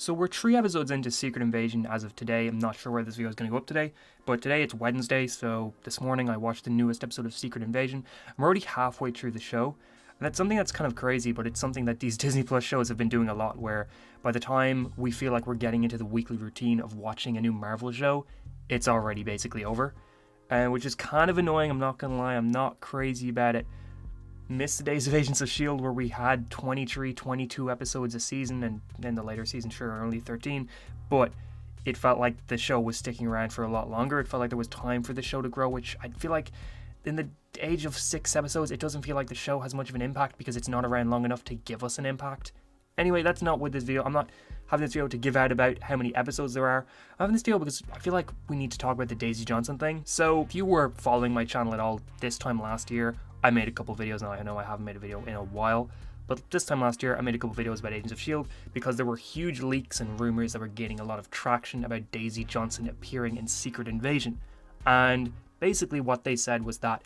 So we're 3 episodes into Secret Invasion as of today. I'm not sure where this video is going to go up today, but today it's Wednesday, so this morning I watched the newest episode of Secret Invasion. I'm already halfway through the show, and that's something that's kind of crazy, but it's something that these Disney Plus shows have been doing a lot, where by the time we feel like we're getting into the weekly routine of watching a new Marvel show, it's already basically over, which is kind of annoying, I'm not going to lie. I'm not crazy about it. Missed the days of Agents of S.H.I.E.L.D. where we had 23, 22 episodes a season, and in the later season, sure, only 13, but it felt like the show was sticking around for a lot longer. It felt like there was time for the show to grow, which I feel like in the age of 6 episodes, it doesn't feel like the show has much of an impact because it's not around long enough to give us an impact. Anyway, that's not what this video, I'm not having this video to give out about how many episodes there are. I'm having this video because I feel like we need to talk about the Daisy Johnson thing. So if you were following my channel at all this time last year, I made a couple videos, and I know I haven't made a video in a while, but this time last year I made a couple videos about Agents of S.H.I.E.L.D. because there were huge leaks and rumors that were gaining a lot of traction about Daisy Johnson appearing in Secret Invasion. And basically what they said was that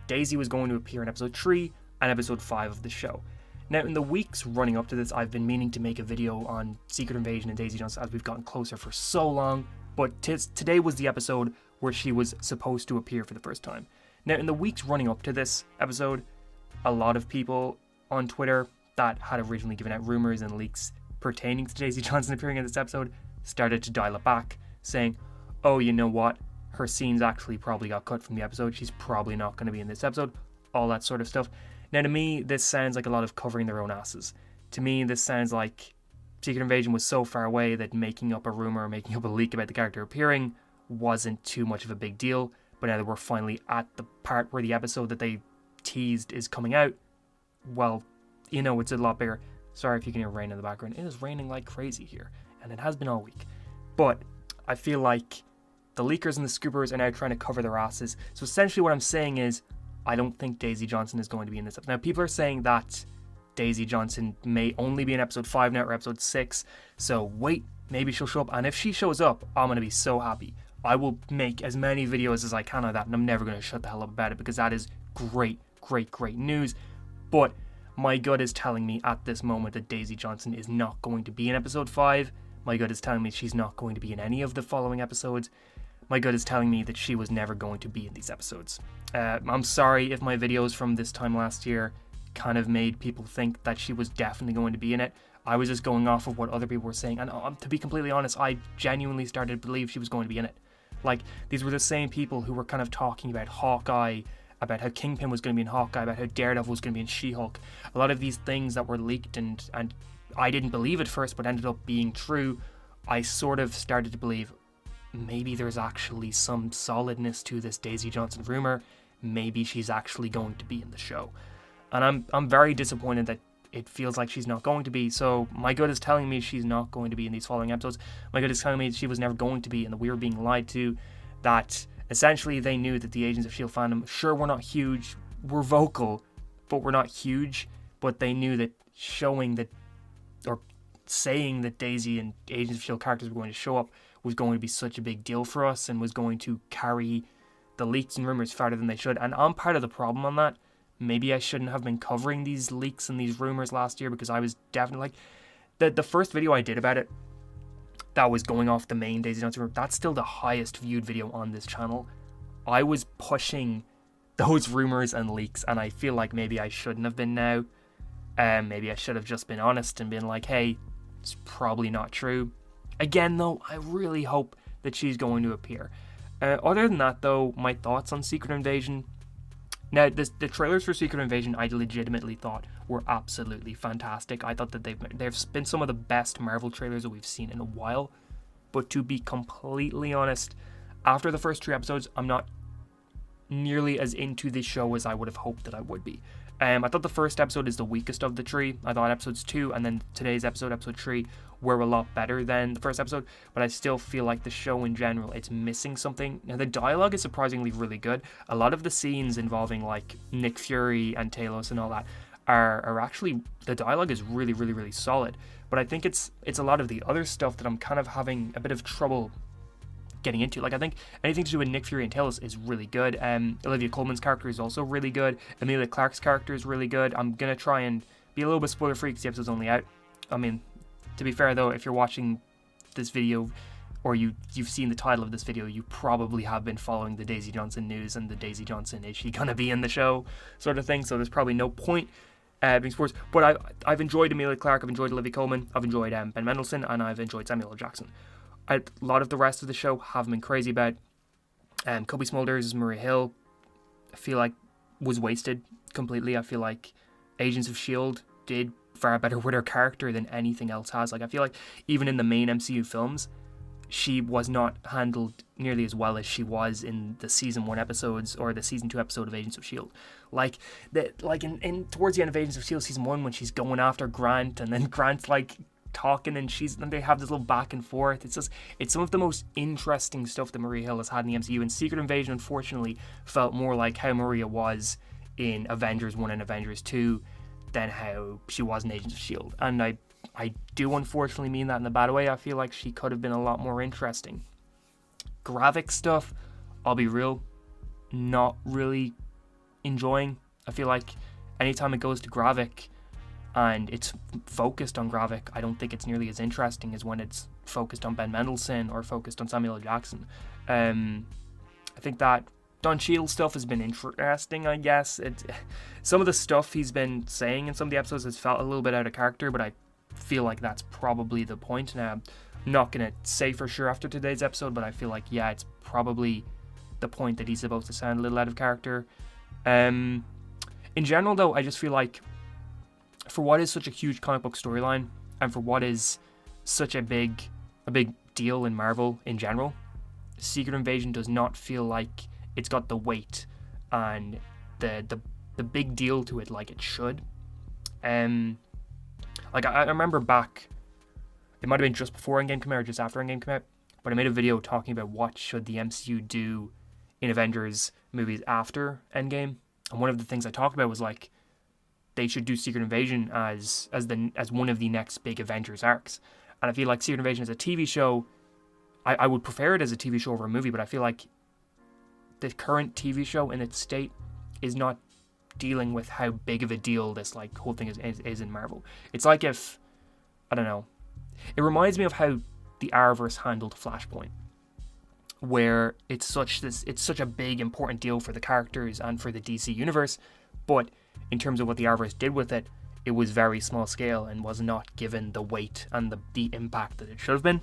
Daisy was going to appear in episode 3 and episode 5 of the show. Now, in the weeks running up to this, I've been meaning to make a video on Secret Invasion and Daisy Johnson as we've gotten closer for so long, but today was the episode where she was supposed to appear for the first time. Now, in the weeks running up to this episode, a lot of people on Twitter that had originally given out rumors and leaks pertaining to Daisy Johnson appearing in this episode started to dial it back, saying, oh, you know what? Her scenes actually probably got cut from the episode. She's probably not going to be in this episode. All that sort of stuff. Now, to me, this sounds like a lot of covering their own asses. To me, this sounds like Secret Invasion was so far away that making up a rumor or making up a leak about the character appearing wasn't too much of a big deal. But now that we're finally at the part where the episode that they teased is coming out, well, you know, it's a lot bigger. Sorry if you can hear rain in the background. It is raining like crazy here, and it has been all week. But I feel like the leakers and the scoopers are now trying to cover their asses. So essentially what I'm saying is, I don't think Daisy Johnson is going to be in this episode. Now, people are saying that Daisy Johnson may only be in episode 5 now, or episode 6. So wait, maybe she'll show up. And if she shows up, I'm going to be so happy. I will make as many videos as I can of that, and I'm never going to shut the hell up about it because that is great, great, great news. But my gut is telling me at this moment that Daisy Johnson is not going to be in episode 5. My gut is telling me she's not going to be in any of the following episodes. My gut is telling me that she was never going to be in these episodes. I'm sorry if my videos from this time last year kind of made people think that she was definitely going to be in it. I was just going off of what other people were saying, and to be completely honest, I genuinely started to believe she was going to be in it. Like, these were the same people who were kind of talking about Hawkeye, about how Kingpin was going to be in Hawkeye, about how Daredevil was going to be in She-Hulk. A lot of these things that were leaked and I didn't believe at first but ended up being true, I sort of started to believe maybe there's actually some solidness to this Daisy Johnson rumor. Maybe she's actually going to be in the show. And I'm very disappointed that it feels like she's not going to be. So my gut is telling me she's not going to be in these following episodes. My gut is telling me she was never going to be, and that we were being lied to. That essentially they knew that the Agents of S.H.I.E.L.D. fandom, sure, we're not huge, we're vocal, but we're not huge. But they knew that showing that, or saying that Daisy and Agents of S.H.I.E.L.D. characters were going to show up was going to be such a big deal for us and was going to carry the leaks and rumors farther than they should. And I'm part of the problem on that. Maybe I shouldn't have been covering these leaks and these rumors last year because I was definitely like, the first video I did about it, that was going off the main Daisy Johnson rumor, that's still the highest viewed video on this channel. I was pushing those rumors and leaks, and I feel like maybe I shouldn't have been now. Maybe I should have just been honest and been like, hey, it's probably not true. Again, though, I really hope that she's going to appear. Other than that, though, my thoughts on Secret Invasion. Now, the trailers for Secret Invasion I legitimately thought were absolutely fantastic. I thought that they've been some of the best Marvel trailers that we've seen in a while. But to be completely honest, after the first 3 episodes, I'm not nearly as into this show as I would have hoped that I would be. I thought the first episode is the weakest of the 3. I thought episodes 2 and then today's episode 3, were a lot better than the first episode, but I still feel like the show in general, it's missing something. Now, the dialogue is surprisingly really good. A lot of the scenes involving like Nick Fury and Talos and all that are actually, the dialogue is really, really, really solid. But I think it's a lot of the other stuff that I'm kind of having a bit of trouble getting into. Like, I think anything to do with Nick Fury and Talos is really good. Olivia Colman's character is also really good. Emilia Clarke's character is really good. I'm gonna try and be a little bit spoiler free because the episode's only out. I mean, to be fair though, if you're watching this video, or you've seen the title of this video, you probably have been following the Daisy Johnson news and the Daisy Johnson, is she gonna be in the show sort of thing. So there's probably no point being sports. But I've enjoyed Emilia Clarke, I've enjoyed Olivia Colman, I've enjoyed Ben Mendohlson, and I've enjoyed Samuel L. Jackson. A lot of the rest of the show haven't been crazy about. Kobe Smulders, Maria Hill, I feel like was wasted completely. I feel like Agents of S.H.I.E.L.D. did far better with her character than anything else has. Like, I feel like even in the main MCU films, she was not handled nearly as well as she was in the season 1 episodes or the season 2 episode of Agents of S.H.I.E.L.D. Like in towards the end of Agents of S.H.I.E.L.D. season 1, when she's going after Grant, and then Grant's like talking, and they have this little back and forth. It's some of the most interesting stuff that Maria Hill has had in the MCU. And Secret Invasion, unfortunately, felt more like how Maria was in Avengers 1 and Avengers 2 than how she was in Agents of S.H.I.E.L.D. And I do unfortunately mean that in a bad way. I feel like she could have been a lot more interesting. Gravik stuff, I'll be real, not really enjoying. I feel like anytime it goes to Gravik and it's focused on Gravik, I don't think it's nearly as interesting as when it's focused on Ben Mendohlson or focused on Samuel L. Jackson. I think that Don Cheadle stuff has been interesting, I guess. Some of the stuff he's been saying in some of the episodes has felt a little bit out of character, but I feel like that's probably the point. Now, I'm not going to say for sure after today's episode, but I feel like, yeah, it's probably the point that he's supposed to sound a little out of character. In general, though, I just feel like for what is such a huge comic book storyline, and for what is such a big deal in Marvel in general, Secret Invasion does not feel like it's got the weight and the big deal to it like it should. Like, I remember back, it might have been just before Endgame came out or just after Endgame came out, but I made a video talking about what should the MCU do in Avengers movies after Endgame, and one of the things I talked about was like, they should do Secret Invasion as one of the next big Avengers arcs. And I feel like Secret Invasion as a TV show, I would prefer it as a TV show over a movie, but I feel like the current TV show in its state is not dealing with how big of a deal this like whole thing is in Marvel. It's like if, I don't know, it reminds me of how the Arrowverse handled Flashpoint, where it's such a big important deal for the characters and for the DC universe, but in terms of what the Arrowverse did with it, it was very small scale and was not given the weight and the impact that it should have been.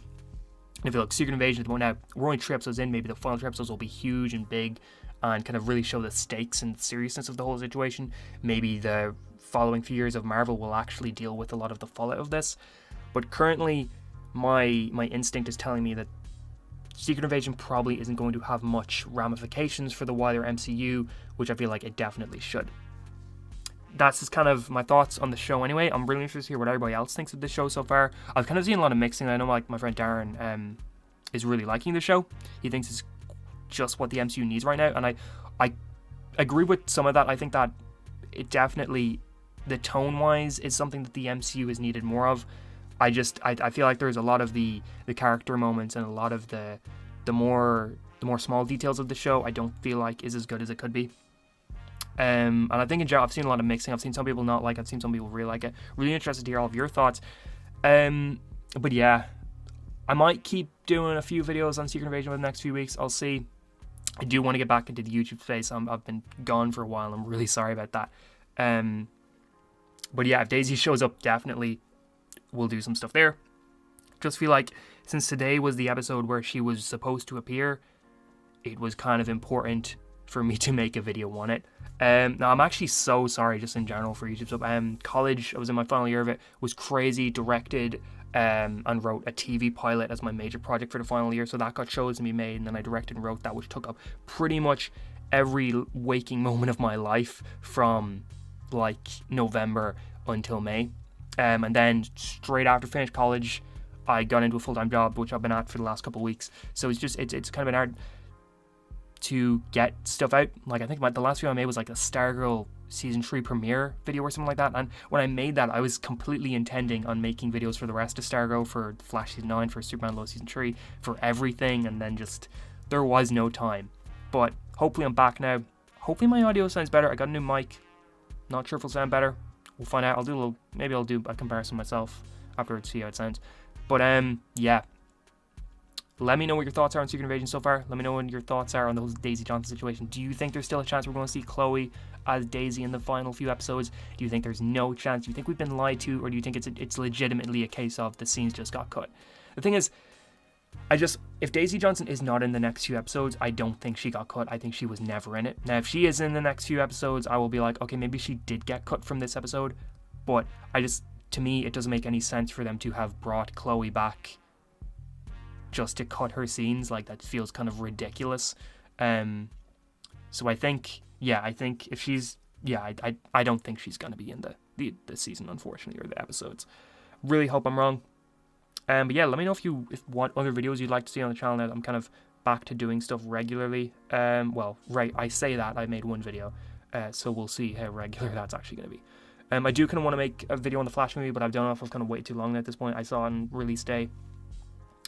And I feel like Secret Invasion at the moment now, we're only 3 episodes in, maybe the final 3 episodes will be huge and big and kind of really show the stakes and seriousness of the whole situation. Maybe the following few years of Marvel will actually deal with a lot of the fallout of this. But currently, my instinct is telling me that Secret Invasion probably isn't going to have much ramifications for the wider MCU, which I feel like it definitely should. That's just kind of my thoughts on the show anyway. I'm really interested to hear what everybody else thinks of the show so far. I've kind of seen a lot of mixing. I know like my friend Darren is really liking the show. He thinks it's just what the MCU needs right now, and I agree with some of that. I think that it definitely, the tone-wise, is something that the MCU has needed more of. I feel like there's a lot of the character moments and a lot of the more small details of the show I don't feel like is as good as it could be. And I think in general, I've seen a lot of mixing. I've seen some people not like it. I've seen some people really like it. Really interested to hear all of your thoughts. But yeah, I might keep doing a few videos on Secret Invasion over the next few weeks. I'll see. I do want to get back into the YouTube space. I've been gone for a while. I'm really sorry about that. But yeah, if Daisy shows up, definitely we'll do some stuff there. Just feel like since today was the episode where she was supposed to appear, it was kind of important for me to make a video on it. Now I'm actually so sorry just in general for YouTube stuff. College, I was in my final year of it, was crazy, directed and wrote a TV pilot as my major project for the final year, so that got chosen to be made, and then I directed and wrote that, which took up pretty much every waking moment of my life from like November until May. And then straight after finished college, I got into a full-time job, which I've been at for the last couple of weeks. So it's kind of been hard to get stuff out. Like, I think the last video I made was like a Stargirl season 3 premiere video or something like that, and when I made that, I was completely intending on making videos for the rest of Stargirl, for Flash season 9, for Superman Lois season 3, for everything, and then just there was no time. But hopefully I'm back now. Hopefully my audio sounds better. I got a new mic, not sure if it'll sound better. We'll find out. Maybe I'll do a comparison myself afterwards, see how it sounds. But yeah, let me know what your thoughts are on Secret Invasion so far. Let me know what your thoughts are on the whole Daisy Johnson situation. Do you think there's still a chance we're going to see Chloe as Daisy in the final few episodes? Do you think there's no chance? Do you think we've been lied to? Or do you think it's legitimately a case of the scenes just got cut? The thing is, if Daisy Johnson is not in the next few episodes, I don't think she got cut. I think she was never in it. Now, if she is in the next few episodes, I will be like, okay, maybe she did get cut from this episode. But to me, it doesn't make any sense for them to have brought Chloe back just to cut her scenes. Like, that feels kind of ridiculous. So I think if she's, I don't think she's going to be in the season, unfortunately, or the episodes. Really hope I'm wrong. But yeah, let me know if what other videos you'd like to see on the channel now that I'm kind of back to doing stuff regularly. I say that, I made one video, so we'll see how regular that's actually going to be. I do kind of want to make a video on the Flash movie, but I don't know if I've kind of waited too long at this point. I saw on release day.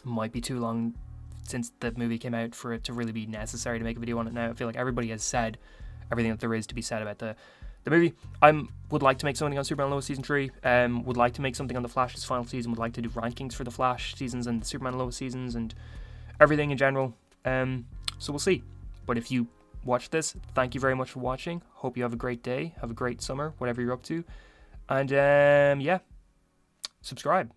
Might be too long since the movie came out for it to really be necessary to make a video on it now. I feel like everybody has said everything that there is to be said about the movie. I would like to make something on Superman and Lois Season 3. Would like to make something on the Flash's final season. Would like to do rankings for the Flash seasons and the Superman and Lois seasons and everything in general. So we'll see. But if you watch this, thank you very much for watching. Hope you have a great day. Have a great summer, whatever you're up to. And subscribe.